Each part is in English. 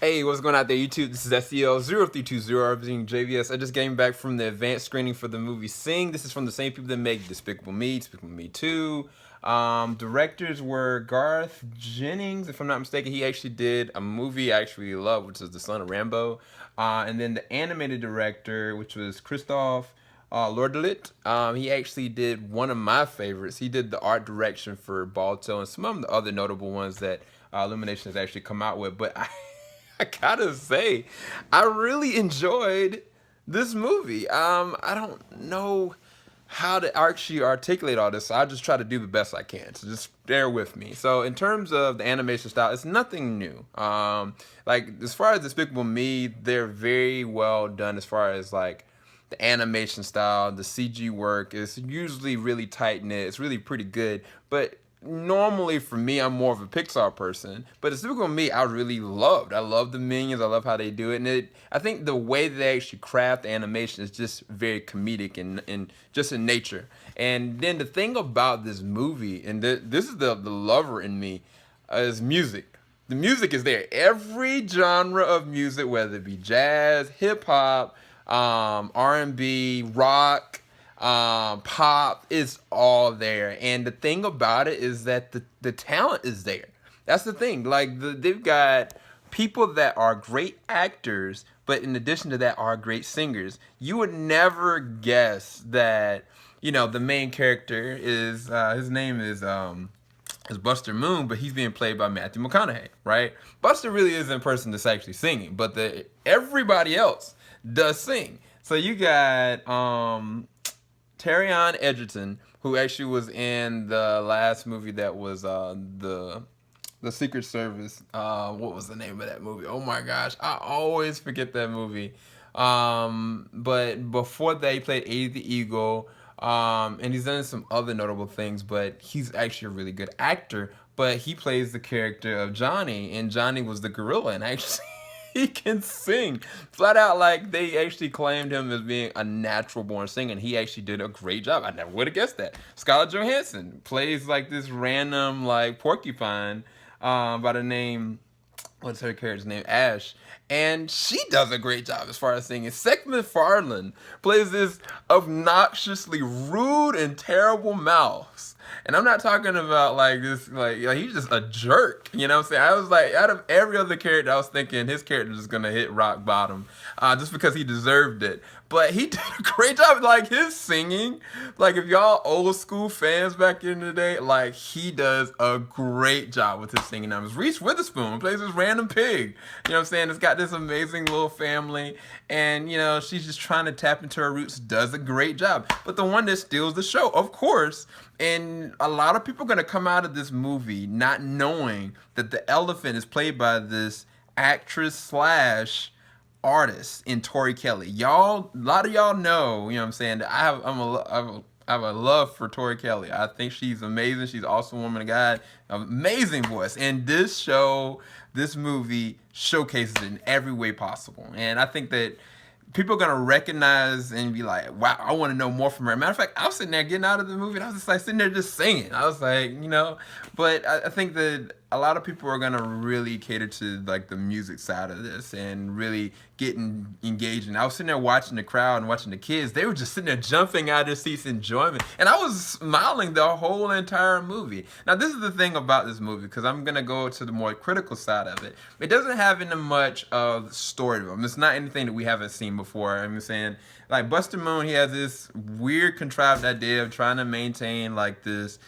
Hey, what's going on there, YouTube? This is SEL0320 representing JVS. I just came back from the advanced screening for the movie Sing. This is from the same people that make Despicable Me, Despicable Me 2. Directors were Garth, Jennings, if I'm not mistaken. He actually did a movie I actually love, which is The Son of Rambo. And then the animated director, which was Christophe Lourdelet. He actually did one of my favorites. He did the art direction for Balto and some of the other notable ones that Illumination has actually come out with. But I gotta say, I really enjoyed this movie. I don't know how to actually articulate all this, so I'll just try to do the best I can. So just bear with me. So in terms of the animation style, it's nothing new. Like as far as Despicable Me, they're very well done as far as like the animation style, the CG work is usually really tight knit. It's really pretty good, but normally for me, I'm more of a Pixar person, but it's Despicable Me I really loved. I love the Minions. I love how they do it, and I think the way they actually craft the animation is just very comedic and just in nature. And then the thing about this movie, and this is the lover in me, is music. The music is there. Every genre of music, whether it be jazz, hip hop, R&B, rock, pop, is all there. And the thing about it is that the talent is there. That's the thing. Like they've got people that are great actors, but in addition to that are great singers. You would never guess that, the main character is his name is Buster Moon, but he's being played by Matthew McConaughey, right? Buster really isn't a person that's actually singing, but everybody else does sing. So you got Taron Egerton, who actually was in the last movie that was the Secret Service. What was the name of that movie? Oh my gosh, I always forget that movie. But before that, he played 80 the Eagle. And he's done some other notable things, but he's actually a really good actor. But he plays the character of Johnny, and Johnny was the gorilla, and actually he can sing flat out. Like they actually claimed him as being a natural born singer, and he actually did a great job. I never would have guessed that. Scarlett Johansson plays like this random like porcupine by the name, what's her character's name? Ash. And she does a great job as far as singing. Seth MacFarlane plays this obnoxiously rude and terrible mouse. And I'm not talking about like this, like he's just a jerk. You know what I'm saying? I was like, out of every other character, I was thinking his character is gonna hit rock bottom, just because he deserved it. But he did a great job. Like his singing, like if y'all old school fans back in the day, like he does a great job with his singing numbers. Reese Witherspoon plays this random pig. You know what I'm saying? It's got this amazing little family, and she's just trying to tap into her roots. Does a great job. But the one that steals the show, of course. And a lot of people are going to come out of this movie not knowing that the elephant is played by this actress slash artist in Tori Kelly. Y'all, a lot of y'all know, you know what I'm saying, that I have a love for Tori Kelly. I think she's amazing. She's also a woman of God. Amazing voice. And this movie showcases it in every way possible. And I think that people are gonna recognize and be like, wow, I want to know more from her. Matter of fact, I was sitting there getting out of the movie and I was just like sitting there just singing. I was like, but I think that a lot of people are gonna really cater to like the music side of this and really getting engaged. And I was sitting there watching the crowd and watching the kids. They were just sitting there jumping out of their seats, enjoying it. And I was smiling the whole entire movie. Now, this is the thing about this movie, because I'm gonna go to the more critical side of it. It doesn't have any much of story to it. It's not anything that we haven't seen before. I'm saying, like Buster Moon, he has this weird contrived idea of trying to maintain like this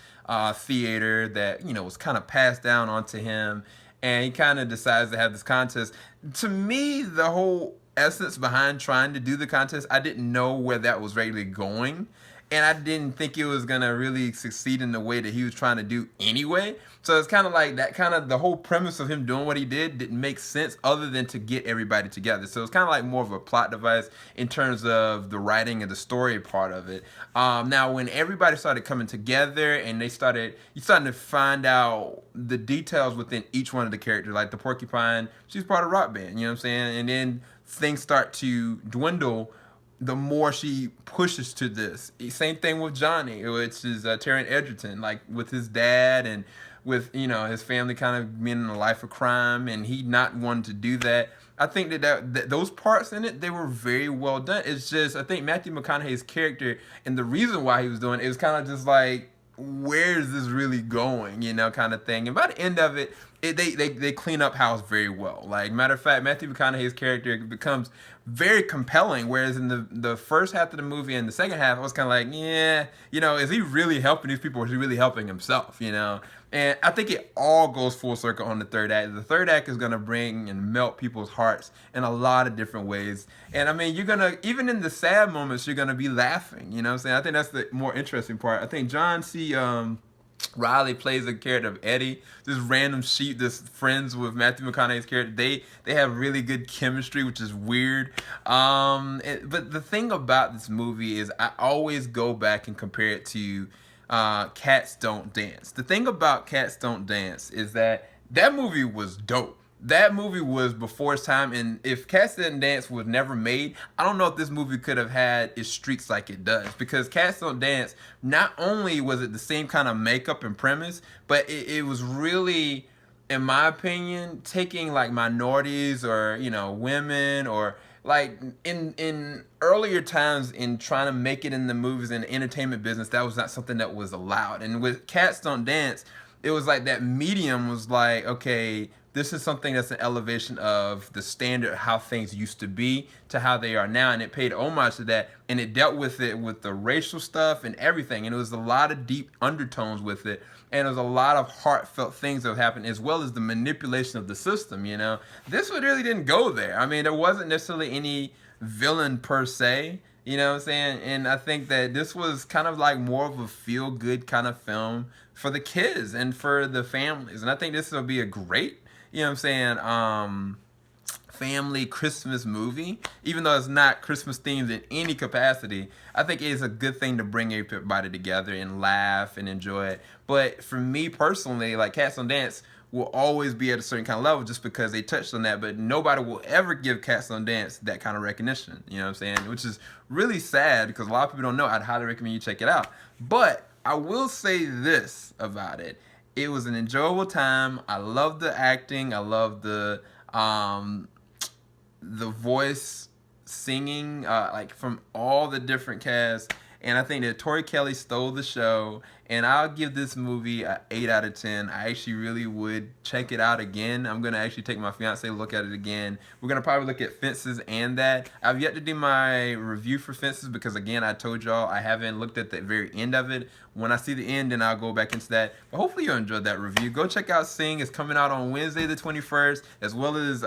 theater that was kind of passed down onto him, and he kind of decides to have this contest. To me, the whole essence behind trying to do the contest, I didn't know where that was really going, and I didn't think it was gonna really succeed in the way that he was trying to do anyway. So it's kind of like that, kind of the whole premise of him doing what he didn't make sense other than to get everybody together. So it's kind of like more of a plot device in terms of the writing and the story part of it. Now, when everybody started coming together and you started to find out the details within each one of the characters, like the porcupine, she's part of rock band, you know what I'm saying? And then things start to dwindle the more she pushes to this. Same thing with Johnny, which is Taron Egerton, like with his dad and with his family kind of being in a life of crime and he not wanting to do that. I think that those parts in it, they were very well done. It's just, I think Matthew McConaughey's character and the reason why he was doing it, it was kind of just like, where is this really going, kind of thing. And by the end of it, they clean up house very well. Like, matter of fact, Matthew McConaughey's character becomes very compelling, whereas in the first half of the movie and the second half, I was kind of like, yeah, is he really helping these people or is he really helping himself, And I think it all goes full circle on the third act. The third act is going to bring and melt people's hearts in a lot of different ways. And I mean, you're going to, even in the sad moments, you're going to be laughing. You know what I'm saying? I think that's the more interesting part. I think John C. Riley plays the character of Eddie, this random sheep that's friends with Matthew McConaughey's character. They have really good chemistry, which is weird. But the thing about this movie is I always go back and compare it to Cats Don't Dance. The thing about Cats Don't Dance is that movie was dope. That movie was before its time, and if Cats Don't Dance was never made, I don't know if this movie could have had its streaks like it does. Because Cats Don't Dance, not only was it the same kind of makeup and premise, but it was really, in my opinion, taking like minorities or women or like in earlier times in trying to make it in the movies and the entertainment business, that was not something that was allowed. And with Cats Don't Dance, it was like that medium was like, okay, this is something that's an elevation of the standard, how things used to be to how they are now. And it paid homage to that. And it dealt with it with the racial stuff and everything. And it was a lot of deep undertones with it. And there was a lot of heartfelt things that happened, as well as the manipulation of the system, This one really didn't go there. I mean, there wasn't necessarily any villain per se, you know what I'm saying? And I think that this was kind of like more of a feel-good kind of film for the kids and for the families. And I think this will be a great, family Christmas movie. Even though it's not Christmas themed in any capacity, I think it is a good thing to bring everybody together and laugh and enjoy it. But for me personally, like Cats Don't Dance will always be at a certain kind of level just because they touched on that, but nobody will ever give Cats Don't Dance that kind of recognition, which is really sad because a lot of people don't know. I'd highly recommend you check it out. But I will say this about it. It was an enjoyable time. I love the acting. I love the voice singing, like from all the different casts. And I think that Tori Kelly stole the show. And I'll give this movie an 8 out of 10. I actually really would check it out again. I'm going to actually take my fiance to look at it again. We're going to probably look at Fences and that. I've yet to do my review for Fences because, again, I told y'all I haven't looked at the very end of it. When I see the end, then I'll go back into that. But hopefully you enjoyed that review. Go check out Sing. It's coming out on Wednesday the 21st, as well as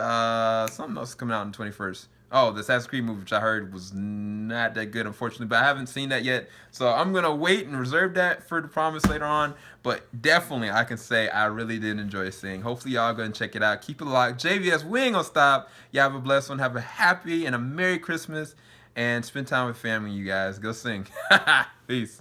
something else coming out on the 21st. Oh, the Assassin's Creed movie, which I heard was not that good, unfortunately, but I haven't seen that yet. So I'm going to wait and reserve that for the promise later on. But definitely, I can say I really did enjoy Sing. Hopefully, y'all go and check it out. Keep it locked. JVS, we ain't going to stop. Y'all have a blessed one. Have a happy and a Merry Christmas. And spend time with family, you guys. Go sing. Peace.